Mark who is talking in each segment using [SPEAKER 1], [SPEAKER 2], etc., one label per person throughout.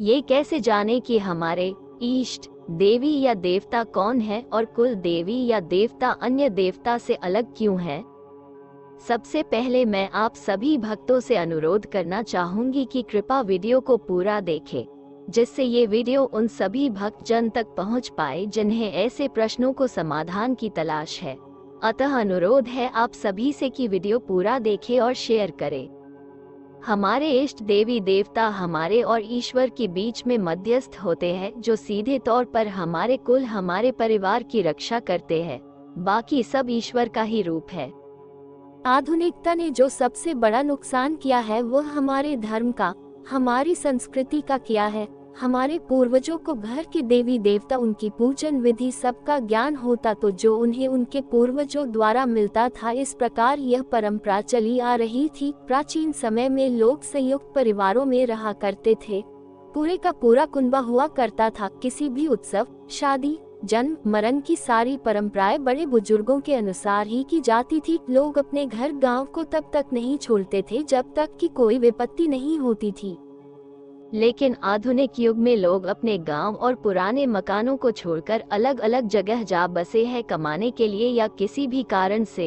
[SPEAKER 1] ये कैसे जाने कि हमारे इष्ट देवी या देवता कौन है और कुल देवी या देवता अन्य देवता से अलग क्यों है? सबसे पहले मैं आप सभी भक्तों से अनुरोध करना चाहूंगी कि कृपा वीडियो को पूरा देखें, जिससे ये वीडियो उन सभी भक्त जन तक पहुंच पाए जिन्हें ऐसे प्रश्नों को समाधान की तलाश है। अतः अनुरोध है आप सभी से कि वीडियो पूरा देखें और शेयर करें। हमारे इष्ट देवी देवता हमारे और ईश्वर के बीच में मध्यस्थ होते हैं, जो सीधे तौर पर हमारे कुल हमारे परिवार की रक्षा करते हैं। बाकी सब ईश्वर का ही रूप है।
[SPEAKER 2] आधुनिकता ने जो सबसे बड़ा नुकसान किया है वह हमारे धर्म का, हमारी संस्कृति का किया है। हमारे पूर्वजों को घर के देवी देवता, उनकी पूजन विधि सबका ज्ञान होता तो जो उन्हें उनके पूर्वजों द्वारा मिलता था। इस प्रकार यह परंपरा चली आ रही थी। प्राचीन समय में लोग संयुक्त परिवारों में रहा करते थे। पूरे का पूरा कुनबा हुआ करता था। किसी भी उत्सव, शादी, जन्म मरण की सारी परंपराएं बड़े बुजुर्गों के अनुसार ही की जाती थी। लोग अपने घर गांव को तब तक नहीं छोड़ते थे जब तक कि कोई विपत्ति नहीं होती थी।
[SPEAKER 1] लेकिन आधुनिक युग में लोग अपने गांव और पुराने मकानों को छोड़कर अलग अलग जगह जा बसे हैं, कमाने के लिए या किसी भी कारण से।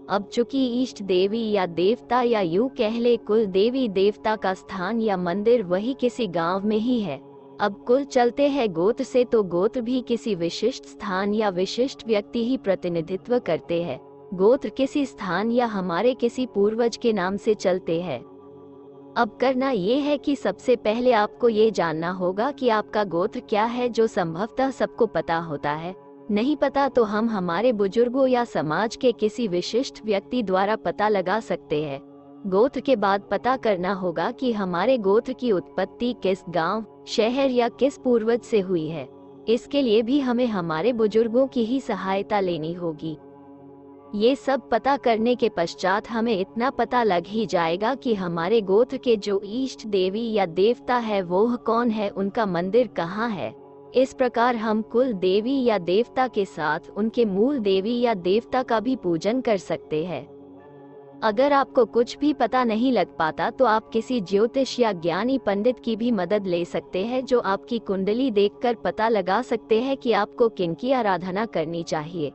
[SPEAKER 1] अब चूंकि इष्ट देवी या देवता या यूं कह ले कुल देवी देवता का स्थान या मंदिर वही किसी गांव में ही है। अब कुल चलते हैं गोत्र से, तो गोत्र भी किसी विशिष्ट स्थान या विशिष्ट व्यक्ति ही प्रतिनिधित्व करते हैं। गोत्र किसी स्थान या हमारे किसी पूर्वज के नाम से चलते हैं। अब करना ये है कि सबसे पहले आपको ये जानना होगा कि आपका गोत्र क्या है, जो संभवतः सबको पता होता है। नहीं पता तो हम हमारे बुजुर्गों या समाज के किसी विशिष्ट व्यक्ति द्वारा पता लगा सकते हैं। गोत्र के बाद पता करना होगा कि हमारे गोत्र की उत्पत्ति किस गांव, शहर या किस पूर्वज से हुई है। इसके लिए भी हमें हमारे बुजुर्गों की ही सहायता लेनी होगी। ये सब पता करने के पश्चात हमें इतना पता लग ही जाएगा कि हमारे गोत्र के जो इष्ट देवी या देवता है वो कौन है, उनका मंदिर कहाँ है। इस प्रकार हम कुल देवी या देवता के साथ उनके मूल देवी या देवता का भी पूजन कर सकते हैं। अगर आपको कुछ भी पता नहीं लग पाता तो आप किसी ज्योतिष या ज्ञानी पंडित की भी मदद ले सकते हैं, जो आपकी कुंडली देखकर पता लगा सकते हैं कि आपको किनकी आराधना करनी चाहिए।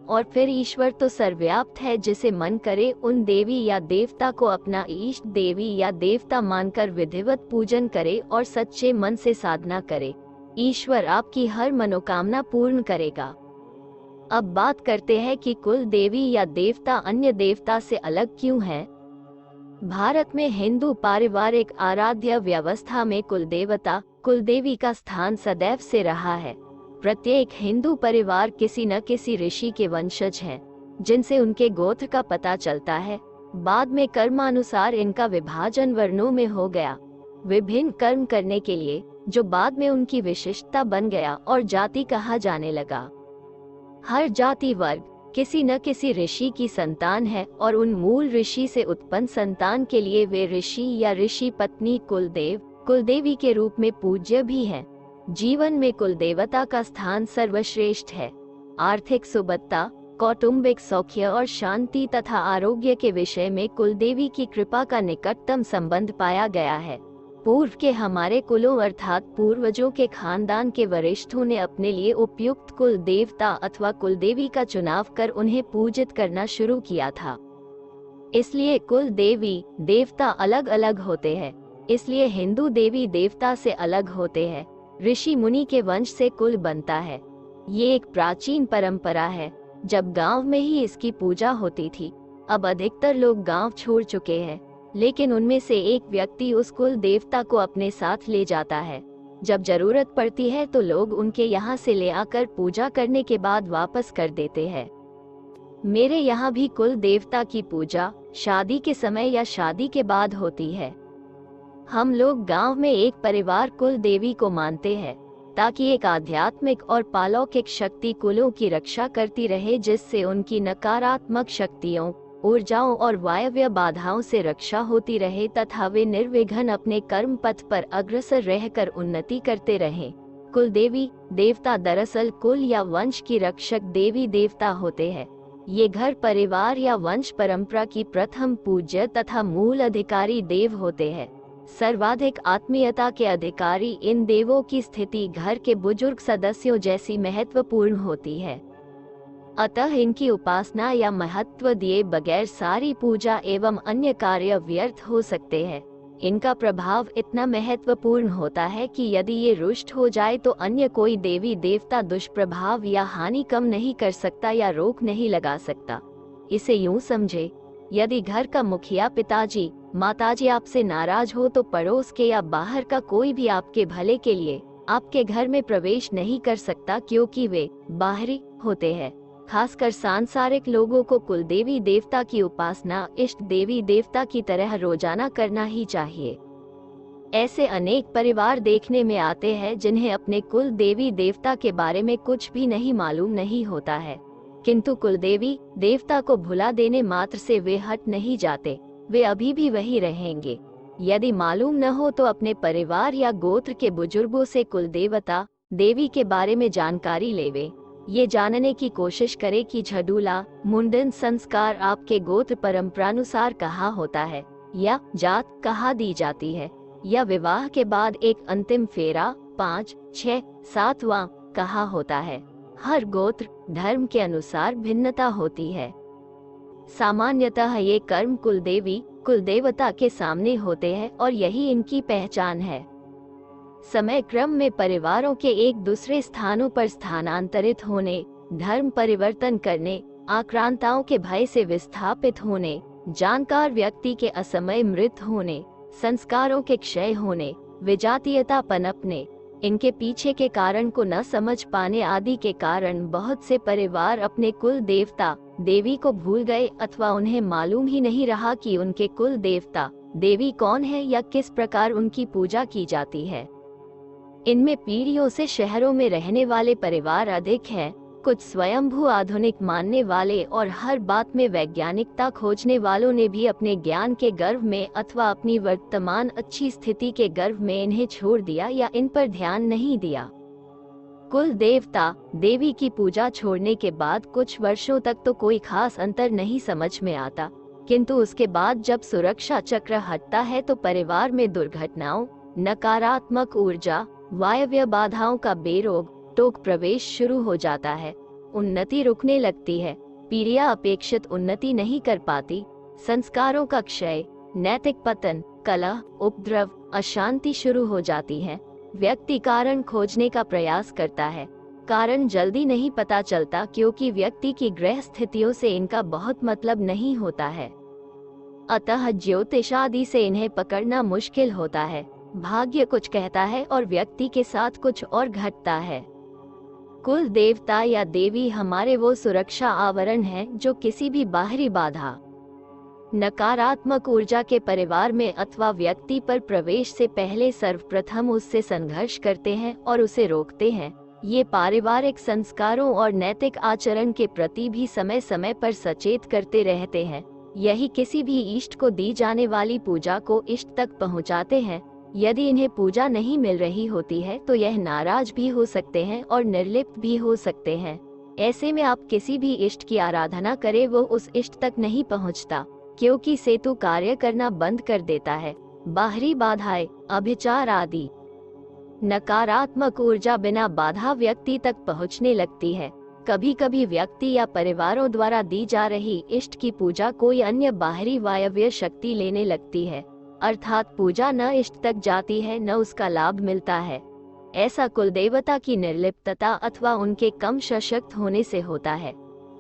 [SPEAKER 1] और फिर ईश्वर तो सर्वव्याप्त है, जिसे मन करे उन देवी या देवता को अपना इष्ट देवी या देवता मानकर विधिवत पूजन करे और सच्चे मन से साधना करे। ईश्वर आपकी हर मनोकामना पूर्ण करेगा। अब बात करते हैं कि कुल देवी या देवता अन्य देवता से अलग क्यों है। भारत में हिंदू पारिवारिक आराध्य व्यवस्था में कुल देवता, कुल देवी का स्थान सदैव से रहा है। प्रत्येक हिंदू परिवार किसी न किसी ऋषि के वंशज हैं, जिनसे उनके गोत्र का पता चलता है। बाद में कर्मानुसार इनका विभाजन वर्णों में हो गया, विभिन्न कर्म करने के लिए, जो बाद में उनकी विशिष्टता बन गया और जाति कहा जाने लगा। हर जाति वर्ग किसी न किसी ऋषि की संतान है और उन मूल ऋषि से उत्पन्न संतान के लिए वे ऋषि या ऋषि पत्नी कुलदेव, कुलदेवी के रूप में पूज्य भी हैं। जीवन में कुल देवता का स्थान सर्वश्रेष्ठ है। आर्थिक सुबत्ता, कौटुंबिक सौख्य और शांति तथा आरोग्य के विषय में कुलदेवी की कृपा का निकटतम संबंध पाया गया है। पूर्व के हमारे कुलों अर्थात पूर्वजों के खानदान के वरिष्ठों ने अपने लिए उपयुक्त कुल देवता अथवा कुलदेवी का चुनाव कर उन्हें पूजित करना शुरू किया था। इसलिए कुल देवी देवता अलग अलग होते हैं। इसलिए हिंदू देवी देवता से अलग होते हैं। ऋषि मुनि के वंश से कुल बनता है। ये एक प्राचीन परंपरा है, जब गांव में ही इसकी पूजा होती थी। अब अधिकतर लोग गांव छोड़ चुके हैं, लेकिन उनमें से एक व्यक्ति उस कुल देवता को अपने साथ ले जाता है। जब जरूरत पड़ती है तो लोग उनके यहाँ से ले आकर पूजा करने के बाद वापस कर देते हैं। मेरे यहाँ भी कुल देवता की पूजा शादी के समय या शादी के बाद होती है। हम लोग गांव में एक परिवार कुल देवी को मानते हैं, ताकि एक आध्यात्मिक और पालौकिक शक्ति कुलों की रक्षा करती रहे, जिससे उनकी नकारात्मक शक्तियों, ऊर्जाओं और वायव्य बाधाओं से रक्षा होती रहे तथा वे निर्विघ्न अपने कर्म पथ पर अग्रसर रहकर उन्नति करते रहें। कुल देवी देवता दरअसल कुल या वंश की रक्षक देवी देवता होते हैं। ये घर परिवार या वंश परंपरा की प्रथम पूज्य तथा मूल अधिकारी देव होते हैं। सर्वाधिक आत्मीयता के अधिकारी इन देवों की स्थिति घर के बुजुर्ग सदस्यों जैसी महत्वपूर्ण होती है। अतः इनकी उपासना या महत्व दिए बगैर सारी पूजा एवं अन्य कार्य व्यर्थ हो सकते हैं। इनका प्रभाव इतना महत्वपूर्ण होता है कि यदि ये रुष्ट हो जाए तो अन्य कोई देवी देवता दुष्प्रभाव या हानि कम नहीं कर सकता या रोक नहीं लगा सकता। इसे यूं समझे, यदि घर का मुखिया पिताजी माताजी आपसे नाराज हो तो पड़ोस के या बाहर का कोई भी आपके भले के लिए आपके घर में प्रवेश नहीं कर सकता, क्योंकि वे बाहरी होते हैं। खासकर सांसारिक लोगों को कुल देवी देवता की उपासना इष्ट देवी देवता की तरह रोजाना करना ही चाहिए। ऐसे अनेक परिवार देखने में आते हैं जिन्हें अपने कुल देवी देवता के बारे में कुछ भी नहीं मालूम नहीं होता है, किंतु कुल देवी देवता को भुला देने मात्र से वे हट नहीं जाते, वे अभी भी वही रहेंगे। यदि मालूम न हो तो अपने परिवार या गोत्र के बुजुर्गों से कुल देवता देवी के बारे में जानकारी लेवे। ये जानने की कोशिश करे कि झडूला मुंडन संस्कार आपके गोत्र परंपरानुसार कहाँ होता है या जात कहाँ दी जाती है, या विवाह के बाद एक अंतिम फेरा 5, 6, 7वां कहाँ होता है। हर गोत्र धर्म के अनुसार भिन्नता होती है। सामान्यतः ये कर्म कुलदेवी कुल देवता के सामने होते हैं और यही इनकी पहचान है। समय क्रम में परिवारों के एक दूसरे स्थानों पर स्थानांतरित होने, धर्म परिवर्तन करने, आक्रांताओं के भय से विस्थापित होने, जानकार व्यक्ति के असमय मृत होने, संस्कारों के क्षय होने, विजातीयता पनपने, इनके पीछे के कारण को न समझ पाने आदि के कारण बहुत से परिवार अपने कुल देवता देवी को भूल गए अथवा उन्हें मालूम ही नहीं रहा कि उनके कुल देवता देवी कौन है या किस प्रकार उनकी पूजा की जाती है। इनमें पीढ़ियों से शहरों में रहने वाले परिवार अधिक हैं। कुछ स्वयंभू आधुनिक मानने वाले और हर बात में वैज्ञानिकता खोजने वालों ने भी अपने ज्ञान के गर्व में अथवा अपनी वर्तमान अच्छी स्थिति के गर्व में इन्हें छोड़ दिया या इन पर ध्यान नहीं दिया। कुल देवता देवी की पूजा छोड़ने के बाद कुछ वर्षों तक तो कोई खास अंतर नहीं समझ में आता, किंतु उसके बाद जब सुरक्षा चक्र हटता है तो परिवार में दुर्घटनाओं, नकारात्मक ऊर्जा, वायव्य बाधाओं का बेरोक टोक प्रवेश शुरू हो जाता है। उन्नति रुकने लगती है, पीढ़ियां अपेक्षित उन्नति नहीं कर पाती, संस्कारों का क्षय, नैतिक पतन, कलह, उपद्रव, अशांति शुरू हो जाती है। व्यक्ति कारण खोजने का प्रयास करता है, कारण जल्दी नहीं पता चलता क्योंकि व्यक्ति की ग्रह स्थितियों से इनका बहुत मतलब नहीं होता है। अतः ज्योतिष आदि से इन्हें पकड़ना मुश्किल होता है। भाग्य कुछ कहता है और व्यक्ति के साथ कुछ और घटता है। कुल देवता या देवी हमारे वो सुरक्षा आवरण हैं जो किसी भी बाहरी बाधा, नकारात्मक ऊर्जा के परिवार में अथवा व्यक्ति पर प्रवेश से पहले सर्वप्रथम उससे संघर्ष करते हैं और उसे रोकते हैं। ये पारिवारिक संस्कारों और नैतिक आचरण के प्रति भी समय समय पर सचेत करते रहते हैं। यही किसी भी इष्ट को दी जाने वाली पूजा को इष्ट तक पहुंचाते हैं। यदि इन्हें पूजा नहीं मिल रही होती है तो यह नाराज भी हो सकते हैं और निर्लिप्त भी हो सकते हैं। ऐसे में आप किसी भी इष्ट की आराधना करें, वो उस इष्ट तक नहीं पहुंचता, क्योंकि सेतु कार्य करना बंद कर देता है। बाहरी बाधाएं, अभिचार आदि नकारात्मक ऊर्जा बिना बाधा व्यक्ति तक पहुंचने लगती है। कभी कभी व्यक्ति या परिवारों द्वारा दी जा रही इष्ट की पूजा कोई अन्य बाहरी वायव्य शक्ति लेने लगती है, अर्थात पूजा न इष्ट तक जाती है न उसका लाभ मिलता है। ऐसा कुलदेवता की निर्लिप्तता अथवा उनके कम सशक्त होने से होता है।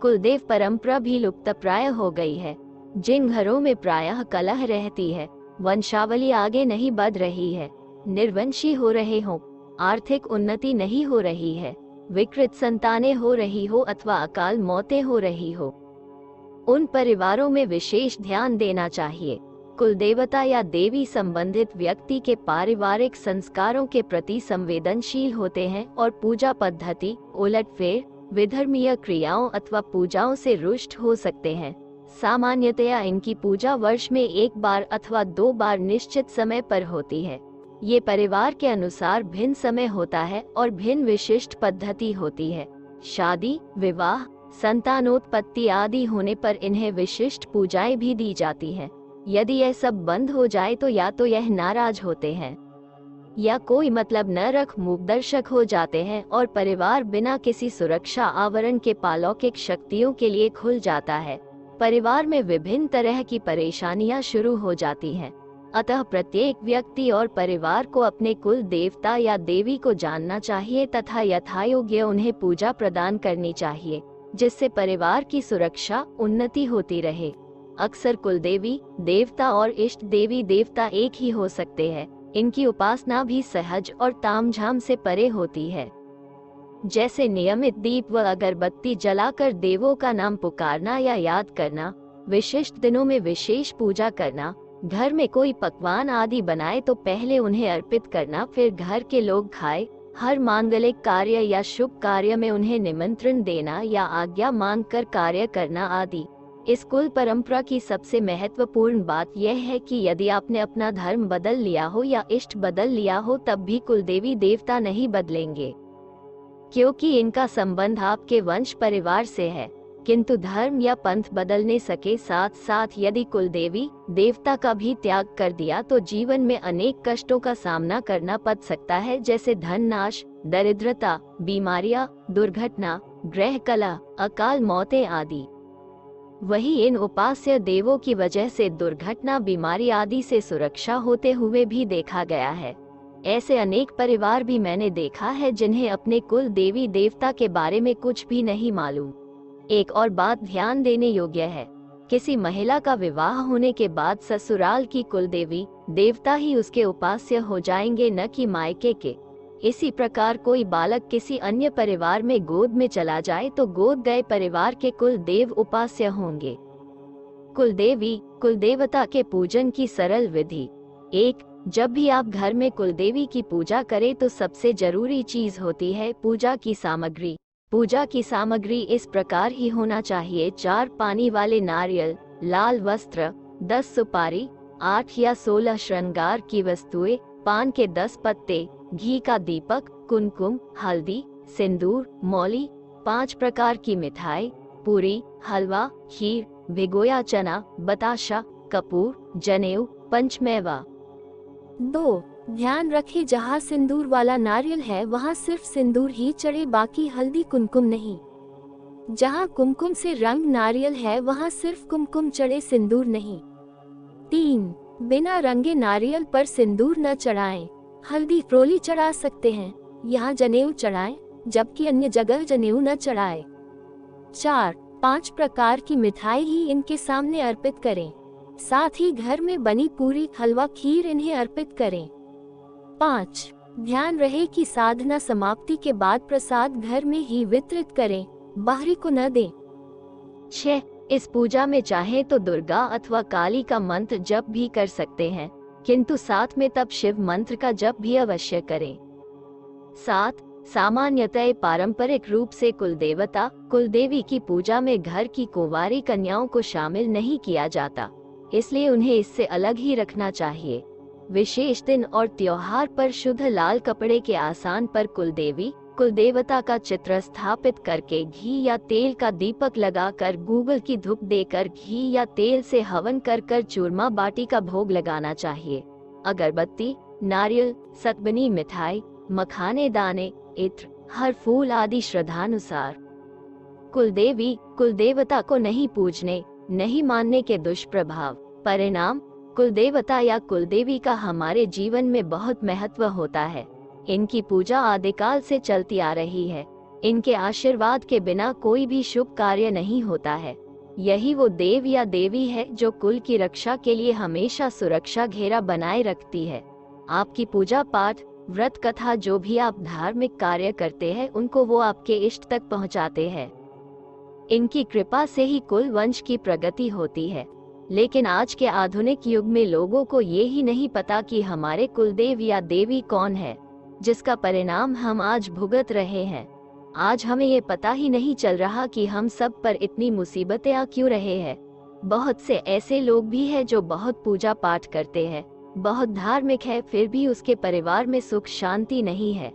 [SPEAKER 1] कुलदेव परंपरा भी लुप्तप्राय हो गई है। जिन घरों में प्रायः कलह रहती है, वंशावली आगे नहीं बढ़ रही है, निर्वंशी हो रहे हो, आर्थिक उन्नति नहीं हो रही है, विकृत संतानें हो रही हो अथवा अकाल मौतें हो रही हो, उन परिवारों में विशेष ध्यान देना चाहिए। कुलदेवता या देवी संबंधित व्यक्ति के पारिवारिक संस्कारों के प्रति संवेदनशील होते हैं और पूजा पद्धति, उलटफेर, विधर्मीय क्रियाओं अथवा पूजाओं से रुष्ट हो सकते हैं। सामान्यतया इनकी पूजा वर्ष में 1 बार अथवा 2 बार निश्चित समय पर होती है। ये परिवार के अनुसार भिन्न समय होता है और भिन्न विशिष्ट पद्धति होती है। शादी, विवाह, संतानोत्पत्ति आदि होने पर इन्हें विशिष्ट पूजाएं भी दी जाती हैं। यदि यह सब बंद हो जाए तो या तो यह नाराज होते हैं या कोई मतलब न रख मूकदर्शक हो जाते हैं और परिवार बिना किसी सुरक्षा आवरण के अलौकिक शक्तियों के लिए खुल जाता है। परिवार में विभिन्न तरह की परेशानियां शुरू हो जाती हैं। अतः प्रत्येक व्यक्ति और परिवार को अपने कुल देवता या देवी को जानना चाहिए तथा यथायोग्य उन्हें पूजा प्रदान करनी चाहिए, जिससे परिवार की सुरक्षा उन्नति होती रहे। अक्सर कुल देवी देवता और इष्ट देवी देवता एक ही हो सकते हैं। इनकी उपासना भी सहज और तामझाम से परे होती है, जैसे नियमित दीप व अगरबत्ती जलाकर देवों का नाम पुकारना या याद करना, विशिष्ट दिनों में विशेष पूजा करना, घर में कोई पकवान आदि बनाए तो पहले उन्हें अर्पित करना, फिर घर के लोग खाए, हर मांगलिक कार्य या शुभ कार्य में उन्हें निमंत्रण देना या आज्ञा मांगकर कार्य करना आदि। इस कुल परंपरा की सबसे महत्वपूर्ण बात यह है कि यदि आपने अपना धर्म बदल लिया हो या इष्ट बदल लिया हो तब भी कुल देवी देवता नहीं बदलेंगे, क्योंकि इनका संबंध आपके वंश परिवार से है। किंतु धर्म या पंथ बदलने सके साथ साथ यदि कुल देवी देवता का भी त्याग कर दिया तो जीवन में अनेक कष्टों का सामना करना पड़ सकता है, जैसे धन नाश, दरिद्रता, बीमारियां, दुर्घटना, ग्रह कलह, अकाल मौतें आदि। वही इन उपास्य देवों की वजह से दुर्घटना, बीमारी आदि से सुरक्षा होते हुए भी देखा गया है। ऐसे अनेक परिवार भी मैंने देखा है जिन्हें अपने कुल देवी देवता के बारे में कुछ भी नहीं मालूम। एक और बात ध्यान देने योग्य है, किसी महिला का विवाह होने के बाद ससुराल की कुल देवी देवता ही उसके उपास्य हो जाएंगे, न कि मायके के। इसी प्रकार कोई बालक किसी अन्य परिवार में गोद में चला जाए तो गोद गए परिवार के कुल देव उपास्य होंगे। कुल देवी कुल देवता के पूजन की सरल विधि। 1. जब भी आप घर में कुल देवी की पूजा करें तो सबसे जरूरी चीज होती है पूजा की सामग्री। पूजा की सामग्री इस प्रकार ही होना चाहिए: 4 पानी वाले नारियल, लाल वस्त्र, 10 सुपारी, 8 या 16 श्रृंगार की वस्तुएं, पान के 10 पत्ते, घी का दीपक, कुमकुम, हल्दी, सिंदूर, मौली, 5 प्रकार की मिठाई, पूरी, हलवा, खीर, भिगोया चना, बताशा, कपूर, जनेऊ, पंचमेवा।
[SPEAKER 2] 2. ध्यान रखें, जहाँ सिंदूर वाला नारियल है वहाँ सिर्फ सिंदूर ही चढ़े, बाकी हल्दी कुमकुम नहीं। जहाँ कुमकुम से रंग नारियल है वहाँ सिर्फ कुमकुम चढ़े, सिंदूर नहीं। 3. बिना रंगे नारियल पर सिंदूर न चढ़ाएं। हल्दी फ्रोली चढ़ा सकते हैं, यहाँ जनेऊ चढ़ाएं, जबकि अन्य जगह जनेऊ न चढ़ाएं। 4. 5 प्रकार की मिठाई ही इनके सामने अर्पित करें, साथ ही घर में बनी पूरी, हलवा, खीर इन्हें अर्पित करें। 5. ध्यान रहे कि साधना समाप्ति के बाद प्रसाद घर में ही वितरित करें, बाहरी को न दें।
[SPEAKER 1] 6. इस पूजा में चाहे तो दुर्गा अथवा काली का मंत्र जप भी कर सकते हैं, किंतु साथ में तब शिव मंत्र का जप भी अवश्य करें। 7. सामान्यतः पारंपरिक रूप से कुल देवता कुल देवी की पूजा में घर की कुंवारी कन्याओं को शामिल नहीं किया जाता, इसलिए उन्हें इससे अलग ही रखना चाहिए। विशेष दिन और त्योहार पर शुद्ध लाल कपड़े के आसान पर कुल देवी कुल देवता का चित्र स्थापित करके घी या तेल का दीपक लगाकर, गूगल की धूप देकर, घी या तेल से हवन कर चूरमा बाटी का भोग लगाना चाहिए। अगरबत्ती, नारियल, सतबनी मिठाई, मखाने दाने, इत्र, हर फूल आदि श्रद्धानुसार। कुल देवी कुल देवता को नहीं पूजने नहीं मानने के दुष्प्रभाव। परिणाम: कुल देवता या कुल देवी का हमारे जीवन में बहुत महत्व होता है। इनकी पूजा आदिकाल से चलती आ रही है। इनके आशीर्वाद के बिना कोई भी शुभ कार्य नहीं होता है। यही वो देव या देवी है जो कुल की रक्षा के लिए हमेशा सुरक्षा घेरा बनाए रखती है। आपकी पूजा पाठ, व्रत कथा, जो भी आप धार्मिक कार्य करते हैं उनको वो आपके इष्ट तक पहुंचाते हैं। इनकी कृपा से ही कुल वंश की प्रगति होती है। लेकिन आज के आधुनिक युग में लोगों को ये ही नहीं पता कि हमारे कुलदेव या देवी कौन है, जिसका परिणाम हम आज भुगत रहे हैं। आज हमें ये पता ही नहीं चल रहा कि हम सब पर इतनी मुसीबतें आ क्यों रहे हैं। बहुत से ऐसे लोग भी हैं जो बहुत पूजा पाठ करते हैं, बहुत धार्मिक है, फिर भी उसके परिवार में सुख शांति नहीं है।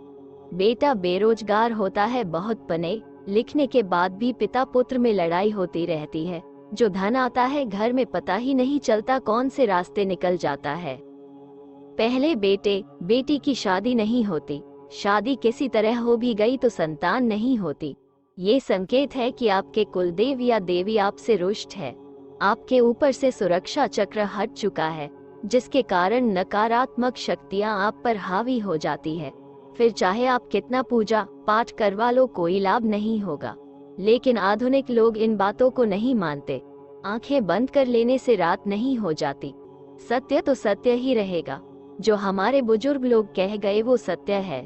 [SPEAKER 1] बेटा बेरोजगार होता है, बहुत पढ़े लिखने के बाद भी पिता पुत्र में लड़ाई होती रहती है। जो धन आता है घर में पता ही नहीं चलता कौन से रास्ते निकल जाता है। पहले बेटे बेटी की शादी नहीं होती, शादी किसी तरह हो भी गई तो संतान नहीं होती। ये संकेत है कि आपके कुलदेव या देवी आपसे रुष्ट है, आपके ऊपर से सुरक्षा चक्र हट चुका है, जिसके कारण नकारात्मक शक्तियां आप पर हावी हो जाती है। फिर चाहे आप कितना पूजा पाठ करवा लो कोई लाभ नहीं होगा। लेकिन आधुनिक लोग इन बातों को नहीं मानते। आंखें बंद कर लेने से रात नहीं हो जाती। सत्य तो सत्य ही रहेगा। जो हमारे बुजुर्ग लोग कह गए वो सत्य है।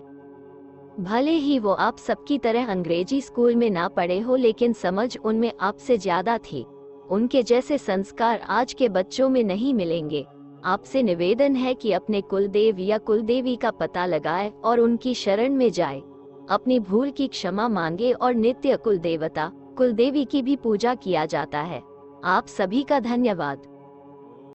[SPEAKER 1] भले ही वो आप सबकी तरह अंग्रेजी स्कूल में ना पढ़े हो, लेकिन समझ उनमें आपसे ज्यादा थी। उनके जैसे संस्कार आज के बच्चों में नहीं मिलेंगे। आपसे निवेदन है कि अपने कुलदेव या कुलदेवी का पता लगाए और उनकी शरण में जाए। अपनी भूल की क्षमा मांगे और नित्य कुलदेवता कुलदेवी की भी पूजा किया जाता है। आप सभी का धन्यवाद।